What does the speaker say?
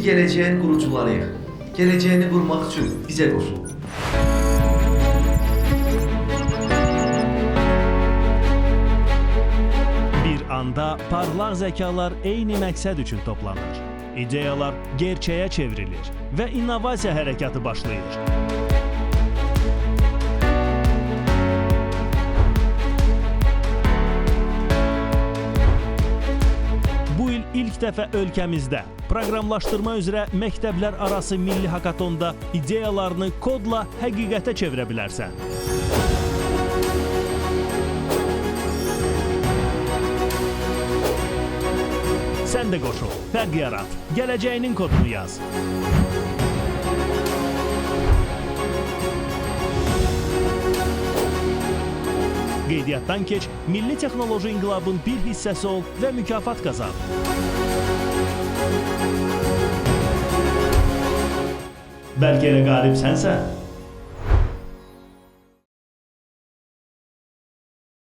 Biz geleceğin kurucularıyıq. Geleceğini kurmak için bize koşun. Bir anda parlaq zəkalar eyni məqsəd üçün toplanır. İdeyalar gerçəyə çevrilir və innovasiya hərəkatı başlayır. Bu il ilk dəfə ölkəmizdə proqramlaşdırma üzrə məktəblər arası milli hakatonda ideyalarını kodla həqiqətə çevirə bilərsən. Sən də qoşul, fərq yarat, gələcəyinin kodunu yaz. Qeydiyyatdan keç, milli texnoloji inqilabın bir hissəsi ol və mükafat qazan. Bəlkə elə qalib sənsən?